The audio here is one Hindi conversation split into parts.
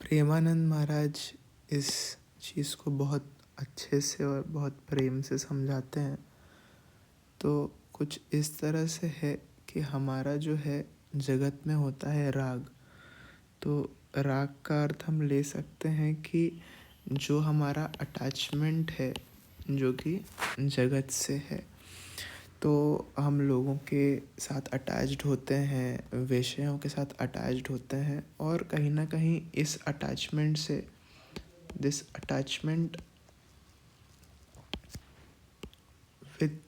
प्रेमानंद महाराज इस चीज़ को बहुत अच्छे से और बहुत प्रेम से समझाते हैं। तो कुछ इस तरह से है कि हमारा जो है जगत में होता है राग। तो राग का अर्थ हम ले सकते हैं कि जो हमारा अटैचमेंट है जो कि जगत से है। तो हम लोगों के साथ अटैच्ड होते हैं, विषयों के साथ अटैच्ड होते हैं, और कहीं ना कहीं इस अटैचमेंट से this attachment with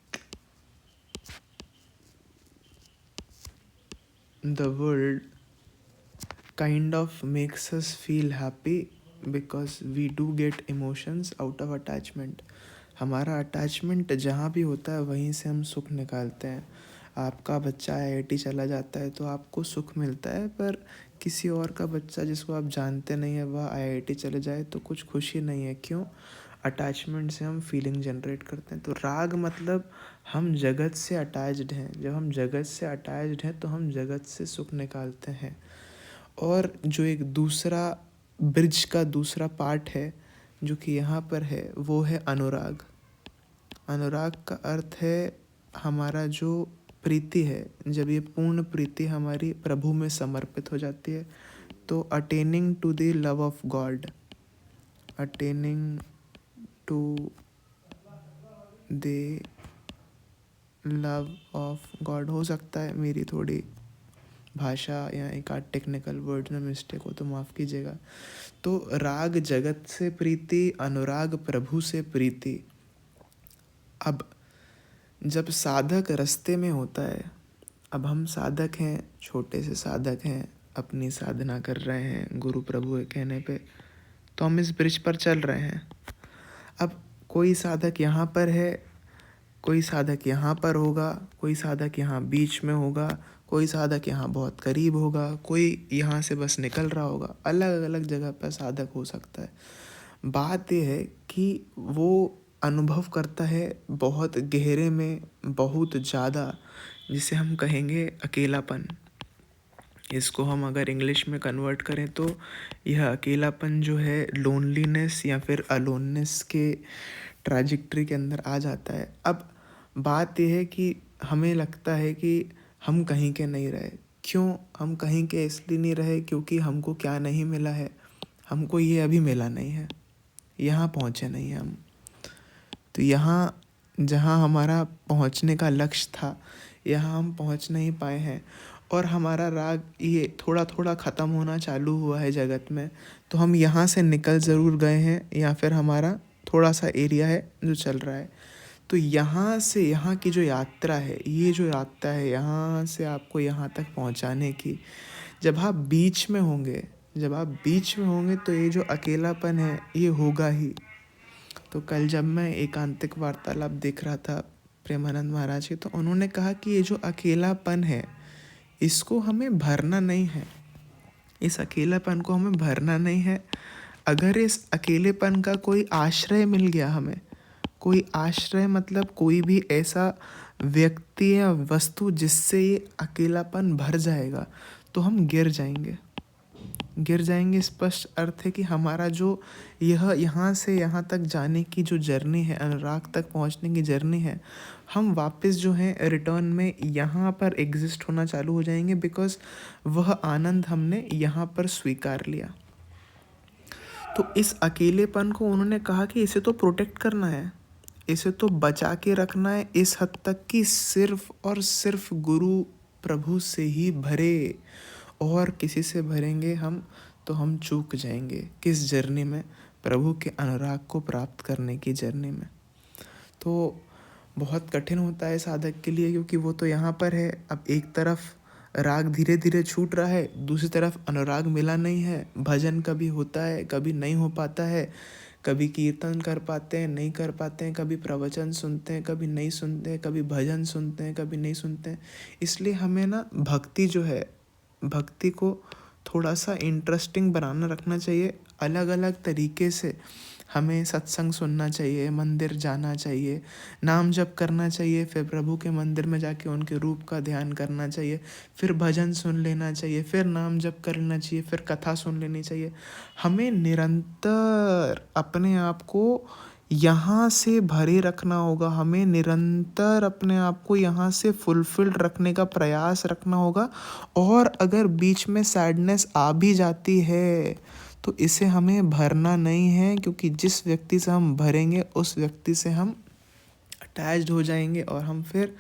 the world kind of makes us feel happy because we do get emotions out of attachment. हमारा अटैचमेंट जहाँ भी होता है वहीं से हम सुख निकालते हैं। आपका बच्चा आईआईटी चला जाता है तो आपको सुख मिलता है, पर किसी और का बच्चा जिसको आप जानते नहीं है वह आईआईटी चले जाए तो कुछ खुशी नहीं है। क्यों? अटैचमेंट से हम फीलिंग जनरेट करते हैं। तो राग मतलब हम जगत से अटैच्ड हैं। जब हम जगत से अटैच्ड हैं तो हम जगत से सुख निकालते हैं। और जो एक दूसरा ब्रिज का दूसरा पार्ट है जो कि यहाँ पर है वो है अनुराग। अनुराग का अर्थ है हमारा जो प्रीति है, जब ये पूर्ण प्रीति हमारी प्रभु में समर्पित हो जाती है तो attaining to the love of God, attaining to the love of God. हो सकता है मेरी थोड़ी भाषा या एक आध टेक्निकल वर्ड में मिस्टेक हो तो माफ़ कीजिएगा। तो राग जगत से प्रीति, अनुराग प्रभु से प्रीति। अब जब साधक रास्ते में होता है, अब हम साधक हैं, छोटे से साधक हैं, अपनी साधना कर रहे हैं गुरु प्रभु के कहने पे, तो हम इस ब्रिज पर चल रहे हैं। अब कोई साधक यहाँ पर है, कोई साधक यहाँ पर होगा, कोई साधक यहाँ बीच में होगा, कोई साधक यहाँ बहुत करीब होगा, कोई यहाँ से बस निकल रहा होगा। अलग अलग जगह पर साधक हो सकता है। बात यह है कि वो अनुभव करता है बहुत गहरे में, बहुत ज़्यादा, जिसे हम कहेंगे अकेलापन। इसको हम अगर इंग्लिश में कन्वर्ट करें तो यह अकेलापन जो है लोनलीनेस या फिर अलोननेस के ट्रैजेक्टरी के अंदर आ जाता है। अब बात यह है कि हमें लगता है कि हम कहीं के नहीं रहे। क्यों हम कहीं के इसलिए नहीं रहे? क्योंकि हमको क्या नहीं मिला है, हमको ये अभी मिला नहीं है, यहाँ पहुँचे नहीं हैं हम। तो यहाँ जहाँ हमारा पहुँचने का लक्ष्य था, यहाँ हम पहुँच नहीं पाए हैं। और हमारा राग ये थोड़ा थोड़ा ख़त्म होना चालू हुआ है जगत में। तो हम यहाँ से निकल ज़रूर गए हैं, या फिर हमारा थोड़ा सा एरिया है जो चल रहा है। तो यहाँ से यहाँ की जो यात्रा है, ये जो यात्रा है यहाँ से आपको यहाँ तक पहुँचाने की, जब आप बीच में होंगे, जब आप बीच में होंगे तो ये जो अकेलापन है ये होगा ही। तो कल जब मैं एकांतिक वार्तालाप देख रहा था प्रेमानंद महाराज की, तो उन्होंने कहा कि ये जो अकेलापन है इसको हमें भरना नहीं है, इस अकेलापन को हमें भरना नहीं है। अगर इस अकेलेपन का कोई आश्रय मिल गया हमें, कोई आश्रय मतलब कोई भी ऐसा व्यक्ति या वस्तु जिससे ये अकेलापन भर जाएगा, तो हम गिर जाएंगे। गिर जाएंगे स्पष्ट अर्थ है कि हमारा जो यह यहाँ से यहाँ तक जाने की जो जर्नी है, अनुराग तक पहुँचने की जर्नी है, हम वापस जो है रिटर्न में यहाँ पर एग्जिस्ट होना चालू हो जाएंगे, बिकॉज वह आनंद हमने यहाँ पर स्वीकार लिया। तो इस अकेलेपन को उन्होंने कहा कि इसे तो प्रोटेक्ट करना है, इसे तो बचा के रखना है, इस हद तक कि सिर्फ और सिर्फ गुरु प्रभु से ही भरे, और किसी से भरेंगे हम तो हम चूक जाएंगे। किस जर्नी में? प्रभु के अनुराग को प्राप्त करने की जर्नी में। तो बहुत कठिन होता है साधक के लिए, क्योंकि वो तो यहाँ पर है। अब एक तरफ राग धीरे धीरे छूट रहा है, दूसरी तरफ अनुराग मिला नहीं है। भजन कभी होता है, कभी नहीं हो पाता है, कभी कीर्तन कर पाते हैं, नहीं कर पाते हैं, कभी प्रवचन सुनते हैं, कभी नहीं सुनते हैं, कभी भजन सुनते हैं, कभी नहीं सुनते हैं। इसलिए हमें ना भक्ति जो है, भक्ति को थोड़ा सा इंटरेस्टिंग बनाना रखना चाहिए। अलग अलग तरीके से हमें सत्संग सुनना चाहिए, मंदिर जाना चाहिए, नाम जप करना चाहिए, फिर प्रभु के मंदिर में जाके उनके रूप का ध्यान करना चाहिए, फिर भजन सुन लेना चाहिए, फिर नाम जप कर लेना चाहिए, फिर कथा सुन लेनी चाहिए। हमें निरंतर अपने आप को यहाँ से भरे रखना होगा, हमें निरंतर अपने आप को यहाँ से फुलफिल्ड रखने का प्रयास रखना होगा। और अगर बीच में सैडनेस आ भी जाती है तो इसे हमें भरना नहीं है, क्योंकि जिस व्यक्ति से हम भरेंगे उस व्यक्ति से हम अटैच्ड हो जाएंगे और हम फिर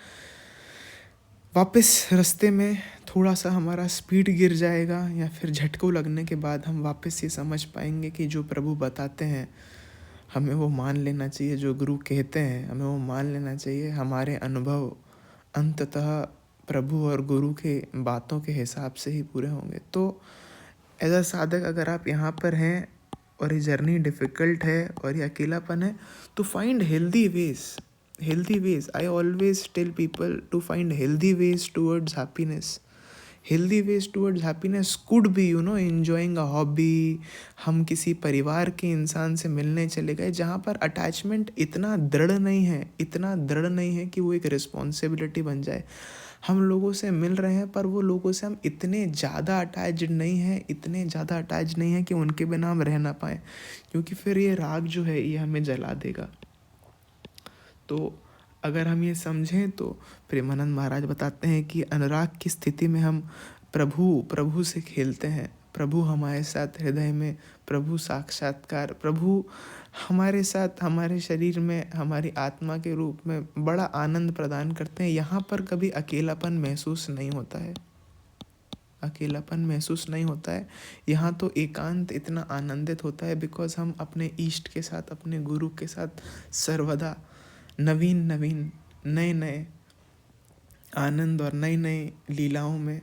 वापस रास्ते में थोड़ा सा हमारा स्पीड गिर जाएगा, या फिर झटकों लगने के बाद हम वापस ये समझ पाएंगे कि जो प्रभु बताते हैं हमें वो मान लेना चाहिए, जो गुरु कहते हैं हमें वो मान लेना चाहिए। हमारे अनुभव अंततः प्रभु और गुरु के बातों के हिसाब से ही पूरे होंगे। तो एज अ साधक अगर आप यहाँ पर हैं और ये जर्नी डिफ़िकल्ट है और ये अकेलापन है, तो find healthy ways. I always tell people to find healthy ways towards happiness. Healthy ways towards happiness could be enjoying a hobby. हम किसी परिवार के इंसान से मिलने चले गए जहाँ पर अटैचमेंट इतना दृढ़ नहीं है कि वो एक रिस्पॉन्सिबिलिटी बन जाए। हम लोगों से मिल रहे हैं पर वो लोगों से हम इतने ज़्यादा अटैच्ड नहीं हैं कि उनके बिना हम रह ना पाएँ, क्योंकि फिर ये राग जो है ये हमें जला देगा। तो अगर हम ये समझें तो प्रेमानंद महाराज बताते हैं कि अनुराग की स्थिति में हम प्रभु से खेलते हैं। प्रभु हमारे साथ हृदय में, प्रभु साक्षात्कार, प्रभु हमारे साथ हमारे शरीर में, हमारी आत्मा के रूप में बड़ा आनंद प्रदान करते हैं। यहाँ पर कभी अकेलापन महसूस नहीं होता है। यहाँ तो एकांत इतना आनंदित होता है, बिकॉज हम अपने इष्ट के साथ, अपने गुरु के साथ सर्वदा नवीन नए आनंद और नई लीलाओं में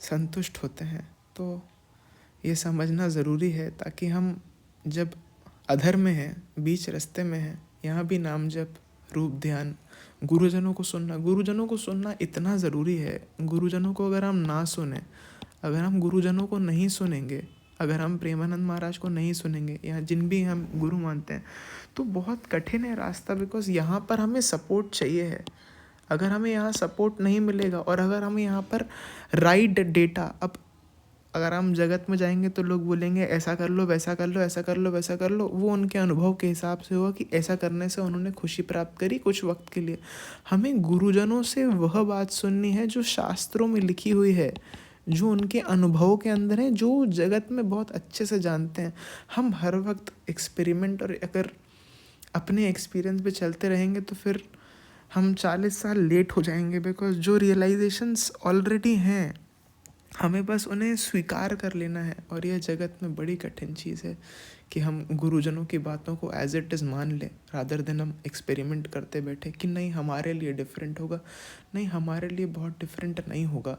संतुष्ट होते हैं। तो ये समझना ज़रूरी है, ताकि हम जब अधर में हैं, बीच रास्ते में हैं, यहाँ भी नाम जप, रूप ध्यान, गुरुजनों को सुनना इतना ज़रूरी है। गुरुजनों को अगर हम ना सुने, अगर हम गुरुजनों को नहीं सुनेंगे, अगर हम प्रेमानंद महाराज को नहीं सुनेंगे या जिन भी हम गुरु मानते हैं, तो बहुत कठिन है रास्ता। बिकॉज यहाँ पर हमें सपोर्ट चाहिए है। अगर हमें यहाँ सपोर्ट नहीं मिलेगा और अगर हमें यहाँ पर राइट डेटा, अब अगर हम जगत में जाएंगे तो लोग बोलेंगे ऐसा कर लो, वैसा कर लो, ऐसा कर लो, वैसा कर लो, वो उनके अनुभव के हिसाब से होगा कि ऐसा करने से उन्होंने खुशी प्राप्त करी कुछ वक्त के लिए। हमें गुरुजनों से वह बात सुननी है जो शास्त्रों में लिखी हुई है, जो उनके अनुभव के अंदर है, जो जगत में बहुत अच्छे से जानते हैं। हम हर वक्त एक्सपेरिमेंट और अगर अपने एक्सपीरियंस पे चलते रहेंगे तो फिर हम 40 साल लेट हो जाएंगे। बिकॉज जो रियलाइजेशंस ऑलरेडी हैं, हमें बस उन्हें स्वीकार कर लेना है। और यह जगत में बड़ी कठिन चीज़ है कि हम गुरुजनों की बातों को एज इट इज़ मान लें, रादर देन हम एक्सपेरिमेंट करते बैठे कि नहीं हमारे लिए डिफरेंट होगा। नहीं, हमारे लिए बहुत डिफरेंट नहीं होगा।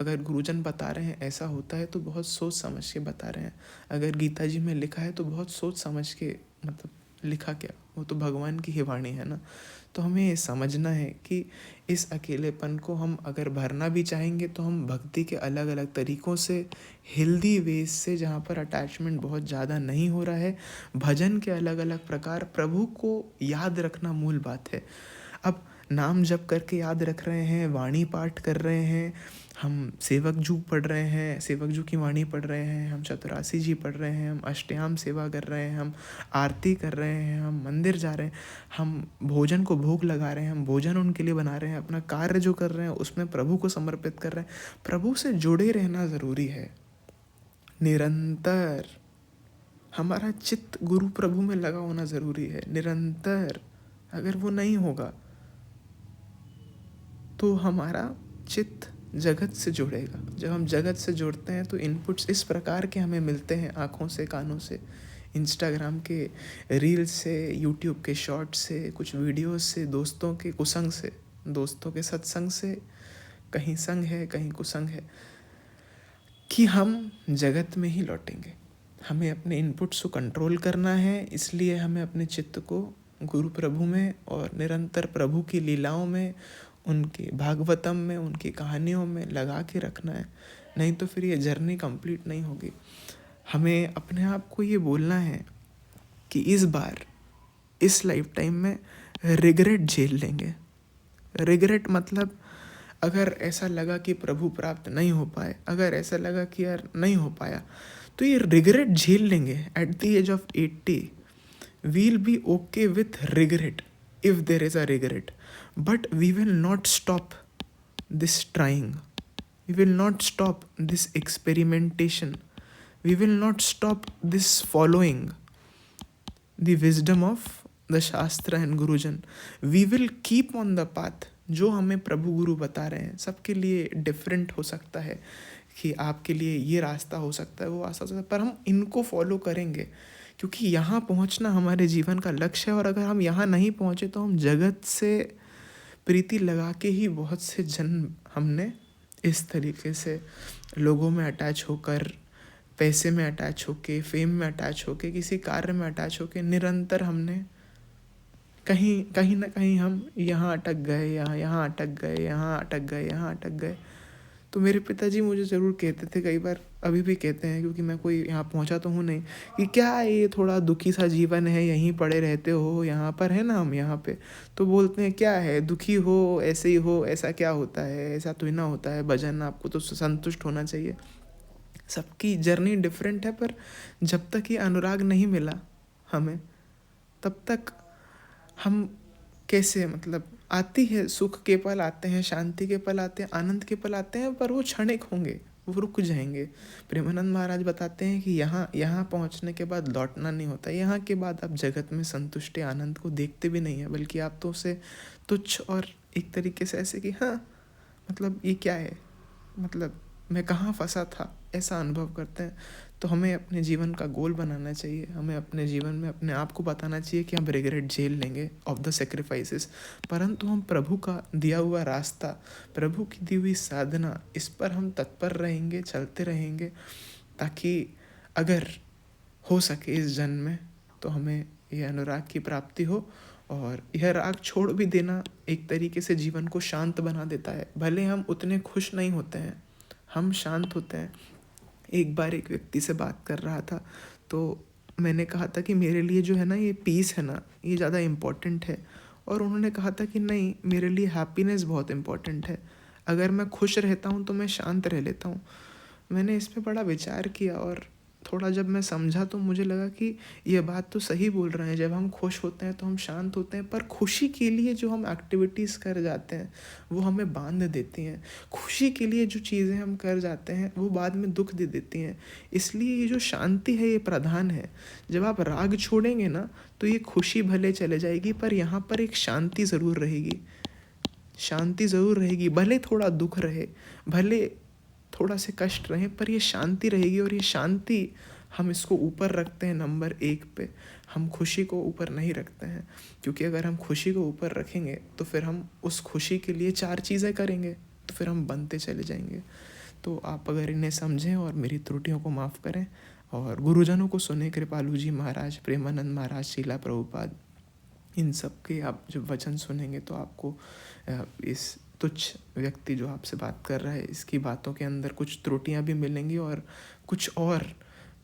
अगर गुरुजन बता रहे हैं ऐसा होता है तो बहुत सोच समझ के बता रहे हैं। अगर गीता जी में लिखा है तो बहुत सोच समझ के, मतलब लिखा क्या, वो तो भगवान की ही वाणी है ना। तो हमें ये समझना है कि इस अकेलेपन को हम अगर भरना भी चाहेंगे तो हम भक्ति के अलग अलग तरीक़ों से, हेल्दी वेज से, जहाँ पर अटैचमेंट बहुत ज़्यादा नहीं हो रहा है, भजन के अलग अलग प्रकार, प्रभु को याद रखना मूल बात है। अब नाम जप करके याद रख रहे हैं, वाणी पाठ कर रहे हैं, हम सेवक जू पढ़ रहे हैं, सेवक जू की वाणी पढ़ रहे हैं, हम चतुरासी जी पढ़ रहे हैं, हम अष्टयाम सेवा कर रहे हैं, हम आरती कर रहे हैं, हम मंदिर जा रहे हैं, हम भोजन को भोग लगा रहे हैं, हम भोजन उनके लिए बना रहे हैं, अपना कार्य जो कर रहे हैं उसमें प्रभु को समर्पित कर रहे हैं। प्रभु से जुड़े रहना ज़रूरी है निरंतर। हमारा चित्त गुरु प्रभु में लगा होना ज़रूरी है निरंतर। अगर वो नहीं होगा तो हमारा चित्त जगत से जुड़ेगा। जब हम जगत से जुड़ते हैं तो इनपुट्स इस प्रकार के हमें मिलते हैं, आँखों से, कानों से, इंस्टाग्राम के रील्स से, यूट्यूब के शॉर्ट्स से, कुछ वीडियोस से, दोस्तों के कुसंग से, दोस्तों के सत्संग से, कहीं संग है कहीं कुसंग है, कि हम जगत में ही लौटेंगे। हमें अपने इनपुट्स को कंट्रोल करना है, इसलिए हमें अपने चित्त को गुरु प्रभु में और निरंतर प्रभु की लीलाओं में, उनके भागवतम में, उनकी कहानियों में लगा के रखना है। नहीं तो फिर ये जर्नी कंप्लीट नहीं होगी। हमें अपने आप को ये बोलना है कि इस बार, इस लाइफ टाइम में रिग्रेट झेल लेंगे। रिग्रेट मतलब अगर ऐसा लगा कि प्रभु प्राप्त नहीं हो पाए, अगर ऐसा लगा कि यार नहीं हो पाया, तो ये रिग्रेट झेल लेंगे। At the age of 80 we'll be okay with regret if there is a regret, but we will not stop this trying, we will not stop this experimentation, we will not stop this following the wisdom of the shastra and गुरुजन। We will keep on the path. जो हमें प्रभु गुरु बता रहे हैं, सबके लिए डिफरेंट हो सकता है कि आपके लिए ये रास्ता हो सकता है, वो रास्ता हो सकता है, पर हम इनको फॉलो करेंगे क्योंकि यहाँ पहुँचना हमारे जीवन का लक्ष्य है। और अगर हम यहाँ नहीं पहुँचे तो हम जगत से प्रीति लगा के ही बहुत से जन्म हमने इस तरीके से लोगों में अटैच होकर, पैसे में अटैच होके, फेम में अटैच होके, किसी कार्य में अटैच होके निरंतर हमने कहीं कहीं ना कहीं हम यहाँ अटक गए, यहाँ अटक गए, यहाँ अटक गए, यहाँ अटक गए। तो मेरे पिताजी मुझे ज़रूर कहते थे, कई बार अभी भी कहते हैं, क्योंकि मैं कोई यहाँ पहुँचा तो हूँ नहीं, कि क्या ये थोड़ा दुखी सा जीवन है, यहीं पड़े रहते हो, यहाँ पर है ना हम यहाँ पे। तो बोलते हैं क्या है, दुखी हो ऐसे ही हो, ऐसा क्या होता है, ऐसा तो ही ना होता है भजन, आपको तो संतुष्ट होना चाहिए। सबकी जर्नी डिफरेंट है, पर जब तक ये अनुराग नहीं मिला हमें, तब तक हम कैसे, मतलब आती है, सुख के पल आते हैं, शांति के पल आते हैं, आनंद के पल आते हैं, पर वो क्षणिक होंगे, वो रुक जाएंगे। प्रेमानंद महाराज बताते हैं कि यहाँ पहुँचने के बाद लौटना नहीं होता। यहाँ के बाद आप जगत में संतुष्टि आनंद को देखते भी नहीं है, बल्कि आप तो उसे तुच्छ और एक तरीके से ऐसे कि हाँ, मतलब ये क्या है, मतलब मैं कहाँ फंसा था, ऐसा अनुभव करते हैं। तो हमें अपने जीवन का गोल बनाना चाहिए, हमें अपने जीवन में अपने आप को बताना चाहिए कि हम रिग्रेट झेल लेंगे ऑफ द सेक्रीफाइसेस, परंतु हम प्रभु का दिया हुआ रास्ता, प्रभु की दी हुई साधना, इस पर हम तत्पर रहेंगे, चलते रहेंगे, ताकि अगर हो सके इस जन्म में तो हमें यह अनुराग की प्राप्ति हो। और यह राग छोड़ भी देना एक तरीके से जीवन को शांत बना देता है। भले हम उतने खुश नहीं होते हैं, हम शांत होते हैं। एक बार एक व्यक्ति से बात कर रहा था, तो मैंने कहा था कि मेरे लिए जो है ना, ये पीस है ना, ये ज़्यादा इम्पोर्टेंट है। और उन्होंने कहा था कि नहीं, मेरे लिए हैप्पीनेस बहुत इम्पोर्टेंट है, अगर मैं खुश रहता हूँ तो मैं शांत रह लेता हूँ। मैंने इस पे बड़ा विचार किया, और थोड़ा जब मैं समझा तो मुझे लगा कि ये बात तो सही बोल रहे हैं। जब हम खुश होते हैं तो हम शांत होते हैं, पर खुशी के लिए जो हम एक्टिविटीज़ कर जाते हैं वो हमें बांध देती हैं। खुशी के लिए जो चीज़ें हम कर जाते हैं वो बाद में दुख दे देती हैं। इसलिए ये जो शांति है, ये प्रधान है। जब आप राग छोड़ेंगे ना, तो ये खुशी भले चले जाएगी, पर यहाँ पर एक शांति ज़रूर रहेगी, शांति ज़रूर रहेगी। भले थोड़ा दुख रहे, भले थोड़ा से कष्ट रहे, पर ये शांति रहेगी। और ये शांति हम इसको ऊपर रखते हैं नंबर 1 पे, हम खुशी को ऊपर नहीं रखते हैं। क्योंकि अगर हम खुशी को ऊपर रखेंगे तो फिर हम उस खुशी के लिए 4 चीज़ें करेंगे, तो फिर हम बनते चले जाएंगे। तो आप अगर इन्हें समझें और मेरी त्रुटियों को माफ़ करें और गुरुजनों को सुने, कृपालु जी महाराज, प्रेमानंद महाराज, शीला प्रभुपाद, इन सब के आप जब वचन सुनेंगे तो आपको इस तुच्छ व्यक्ति जो आपसे बात कर रहा है, इसकी बातों के अंदर कुछ त्रुटियां भी मिलेंगी, और कुछ और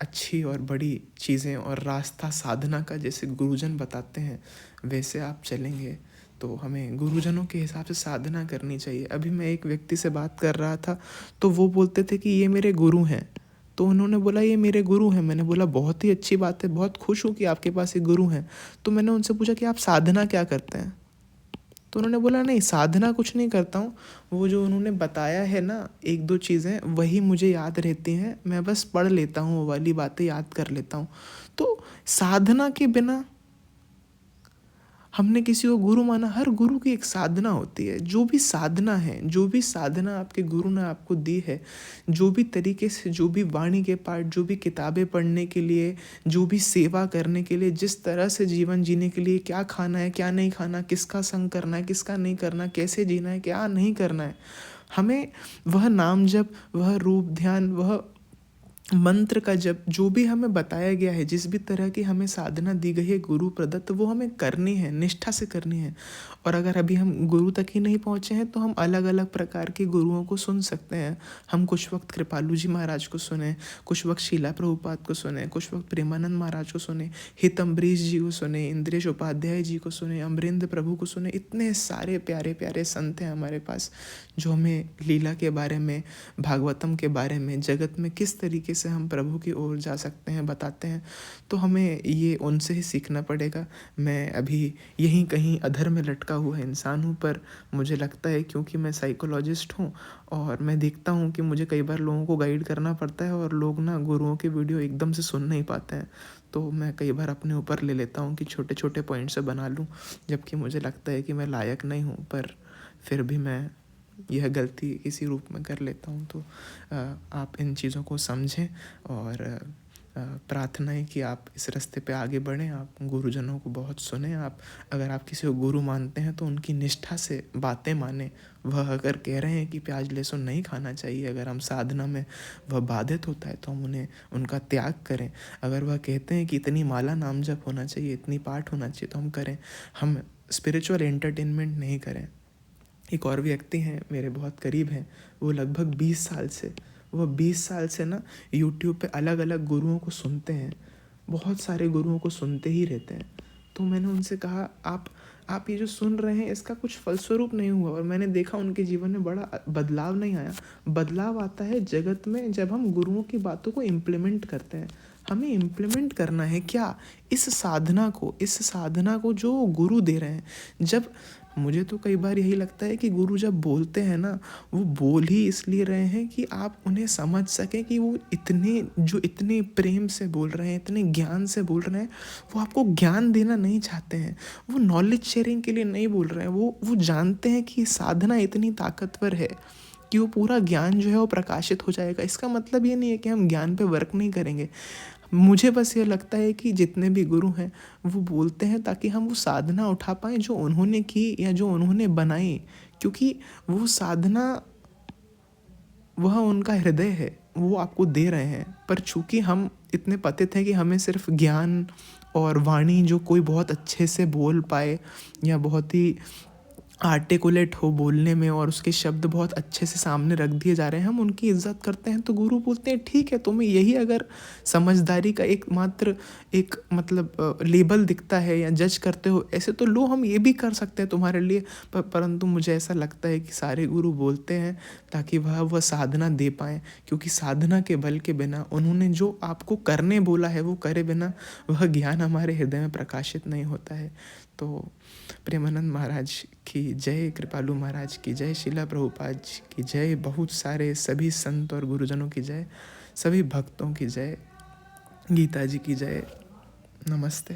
अच्छी और बड़ी चीज़ें और रास्ता साधना का जैसे गुरुजन बताते हैं वैसे आप चलेंगे। तो हमें गुरुजनों के हिसाब से साधना करनी चाहिए। अभी मैं एक व्यक्ति से बात कर रहा था, तो वो बोलते थे कि ये मेरे गुरु हैं। तो उन्होंने बोला ये मेरे गुरु हैं। मैंने बोला बहुत ही अच्छी बात है, बहुत खुश हूँ कि आपके पास एक गुरु हैं। तो मैंने उनसे पूछा कि आप साधना क्या करते हैं? तो उन्होंने बोला नहीं, साधना कुछ नहीं करता हूँ, वो जो उन्होंने बताया है ना 1-2 चीज़ें, वही मुझे याद रहती हैं, मैं बस पढ़ लेता हूँ, वो वाली बातें याद कर लेता हूँ। तो साधना के बिना हमने किसी को गुरु माना। हर गुरु की एक साधना होती है। जो भी साधना है, जो भी साधना आपके गुरु ने आपको दी है, जो भी तरीके से, जो भी वाणी के पाठ, जो भी किताबें पढ़ने के लिए, जो भी सेवा करने के लिए, जिस तरह से जीवन जीने के लिए, क्या खाना है, क्या नहीं खाना, किसका संग करना है, किसका नहीं करना, कैसे जीना है, क्या नहीं करना है, हमें वह नाम जप, वह रूप ध्यान, वह मंत्र का जब जो भी हमें बताया गया है, जिस भी तरह की हमें साधना दी गई है गुरु प्रदत्त, वो हमें करनी है, निष्ठा से करनी है। और अगर अभी हम गुरु तक ही नहीं पहुँचे हैं तो हम अलग अलग प्रकार के गुरुओं को सुन सकते हैं। हम कुछ वक्त कृपालु जी महाराज को सुने, कुछ वक्त शीला प्रभुपाद को सुने, कुछ वक्त प्रेमानंद महाराज को सुने, हित अम्बरीश जी को सुने, इंद्रेश उपाध्याय जी को सुने, अमरिंद प्रभु को सुने। इतने सारे प्यारे प्यारे संत हैं हमारे पास जो हमें लीला के बारे में, भागवतम के बारे में, जगत में किस तरीके से हम प्रभु की ओर जा सकते हैं बताते हैं। तो हमें ये उनसे ही सीखना पड़ेगा। मैं अभी यहीं कहीं अधर में लटका हुआ इंसान हूँ, पर मुझे लगता है क्योंकि मैं साइकोलॉजिस्ट हूँ और मैं देखता हूँ कि मुझे कई बार लोगों को गाइड करना पड़ता है और लोग ना गुरुओं के वीडियो एकदम से सुन नहीं पाते हैं। तो मैं कई बार अपने ऊपर ले लेता हूँ कि छोटे छोटे पॉइंट से बना लूँ, जबकि मुझे लगता है कि मैं लायक नहीं हूँ, पर फिर भी मैं यह गलती इसी रूप में कर लेता हूँ। तो आप इन चीज़ों को समझें और प्रार्थना है कि आप इस रास्ते पे आगे बढ़ें। आप गुरुजनों को बहुत सुने। आप अगर आप किसी को गुरु मानते हैं तो उनकी निष्ठा से बातें माने। वह अगर कह रहे हैं कि प्याज लहसुन नहीं खाना चाहिए, अगर हम साधना में वह बाधित होता है तो हम उन्हें उनका त्याग करें। अगर वह कहते हैं कि इतनी माला नाम जप होना चाहिए, इतनी पाठ होना चाहिए, तो हम करें। हम स्पिरिचुअल एंटरटेनमेंट नहीं करें। एक और व्यक्ति हैं मेरे बहुत करीब हैं, वो लगभग 20 साल से ना यूट्यूब पे अलग अलग गुरुओं को सुनते हैं, बहुत सारे गुरुओं को सुनते ही रहते हैं। तो मैंने उनसे कहा आप ये जो सुन रहे हैं इसका कुछ फलस्वरूप नहीं हुआ। और मैंने देखा उनके जीवन में बड़ा बदलाव नहीं आया। बदलाव आता है जगत में जब हम गुरुओं की बातों को इम्प्लीमेंट करते हैं। हमें इम्प्लीमेंट करना है क्या, इस साधना को जो गुरु दे रहे हैं। जब मुझे तो कई बार यही लगता है कि गुरु जब बोलते हैं ना, वो बोल ही इसलिए रहे हैं कि आप उन्हें समझ सकें कि वो इतने प्रेम से बोल रहे हैं, इतने ज्ञान से बोल रहे हैं। वो आपको ज्ञान देना नहीं चाहते हैं, वो नॉलेज शेयरिंग के लिए नहीं बोल रहे हैं। वो जानते हैं कि साधना इतनी ताकतवर है कि वो पूरा ज्ञान जो है वो प्रकाशित हो जाएगा। इसका मतलब ये नहीं है कि हम ज्ञान पे वर्क नहीं करेंगे। मुझे बस ये लगता है कि जितने भी गुरु हैं वो बोलते हैं ताकि हम वो साधना उठा पाएँ जो उन्होंने की या जो उन्होंने बनाई, क्योंकि वो साधना वह उनका हृदय है, वो आपको दे रहे हैं। पर चूंकि हम इतने पतित हैं कि हमें सिर्फ ज्ञान और वाणी जो कोई बहुत अच्छे से बोल पाए या बहुत ही आर्टिकुलेट हो बोलने में और उसके शब्द बहुत अच्छे से सामने रख दिए जा रहे हैं, हम उनकी इज्जत करते हैं। तो गुरु बोलते हैं ठीक है, तुम्हें यही अगर समझदारी का एक मतलब लेबल दिखता है या जज करते हो ऐसे, तो लो, हम ये भी कर सकते हैं तुम्हारे लिए। परंतु मुझे ऐसा लगता है कि सारे गुरु बोलते हैं ताकि वह साधना दे पाएँ, क्योंकि साधना के बल के बिना, उन्होंने जो आपको करने बोला है वो करे बिना वह ज्ञान हमारे हृदय में प्रकाशित नहीं होता है। तो प्रेमानंद महाराज की जय, कृपालु महाराज की जय, शीला प्रभुपाद की जय, बहुत सारे सभी संत और गुरुजनों की जय, सभी भक्तों की जय, गीता जी की जय। नमस्ते।